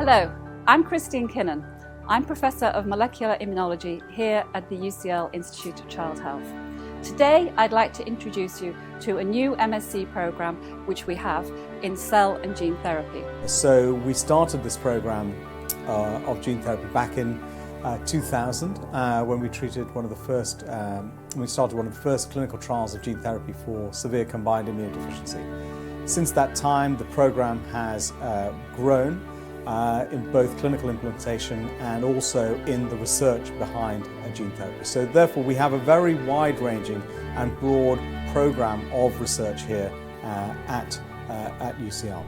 Hello, I'm Christine Kinnan. I'm Professor of Molecular Immunology here at the UCL Institute of Child Health. Today I'd like to introduce you to a new MSc program which we have in cell and gene therapy. So we started this program of gene therapy back in 2000 when we treated one of the first, we started one of the first clinical trials of gene therapy for severe combined immunodeficiency. Since that time the program has grown in both clinical implementation and also in the research behind gene therapy. So therefore we have a very wide-ranging and broad program of research here at UCL.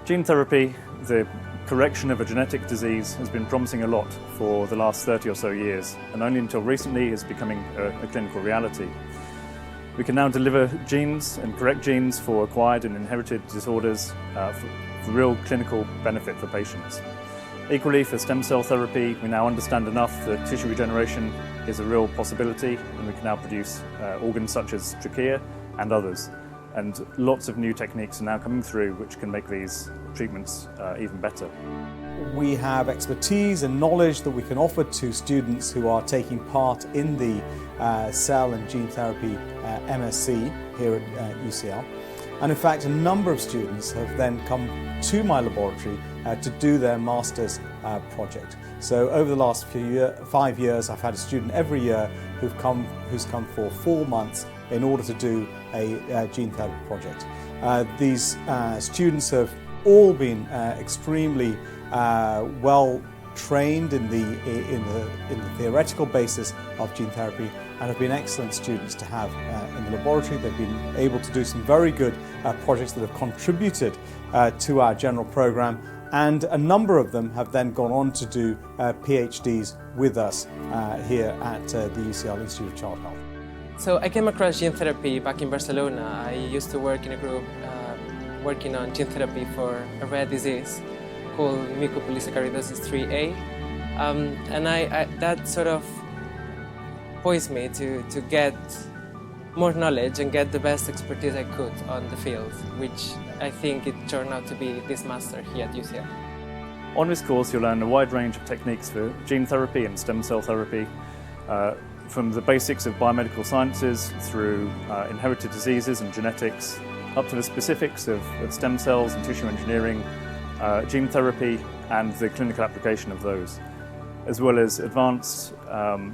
Gene therapy, the correction of a genetic disease, has been promising a lot for the last 30 or so years, and only until recently is becoming a clinical reality. We can now deliver genes and correct genes for acquired and inherited disorders for real clinical benefit for patients. Equally, for stem cell therapy, we now understand enough that tissue regeneration is a real possibility, and we can now produce organs such as trachea and others. And lots of new techniques are now coming through which can make these treatments even better. We have expertise and knowledge that we can offer to students who are taking part in the cell and gene therapy MSc here at UCL. And in fact, a number of students have then come to my laboratory to do their master's project. So over the last 5 years, I've had a student every year who's come for 4 months in order to do a gene therapy project. These students have all been extremely well trained in the theoretical basis of gene therapy and have been excellent students to have in the laboratory. They've been able to do some very good projects that have contributed to our general program, and a number of them have then gone on to do PhDs with us here at the UCL Institute of Child Health. So I came across gene therapy back in Barcelona. I used to work in a group working on gene therapy for a rare disease called mucopolysaccharidosis 3A, and that sort of poised me to get more knowledge and get the best expertise I could on the field, which I think it turned out to be this master here at UCL. On this course you'll learn a wide range of techniques for gene therapy and stem cell therapy, from the basics of biomedical sciences through inherited diseases and genetics, up to the specifics of stem cells and tissue engineering, gene therapy and the clinical application of those, as well as advanced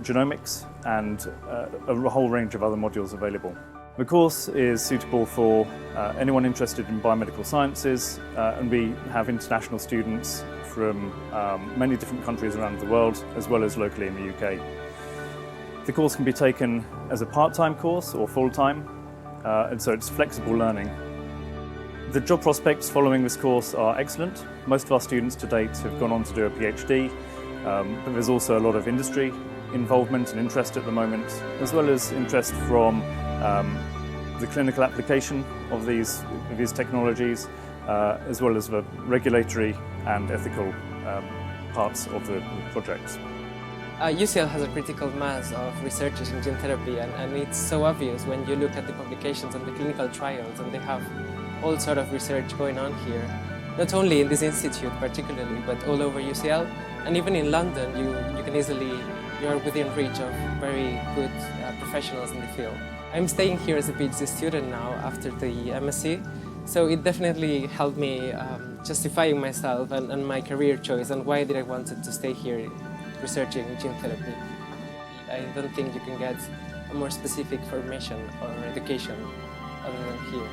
genomics and a whole range of other modules available. The course is suitable for anyone interested in biomedical sciences, and we have international students from many different countries around the world, as well as locally in the UK. The course can be taken as a part-time course or full-time, and so it's flexible learning. The job prospects following this course are excellent. Most of our students to date have gone on to do a PhD, but there's also a lot of industry involvement and interest at the moment, as well as interest from the clinical application of these technologies, as well as the regulatory and ethical parts of the projects. UCL has a critical mass of researchers in gene therapy, and it's so obvious when you look at the publications and the clinical trials, and they have all sort of research going on here, not only in this institute particularly, but all over UCL, and even in London you're within reach of very good professionals in the field. I'm staying here as a PhD student now after the MSc, so it definitely helped me justifying myself and my career choice and why did I wanted to stay here researching gene therapy. I don't think you can get a more specific formation or education other than here.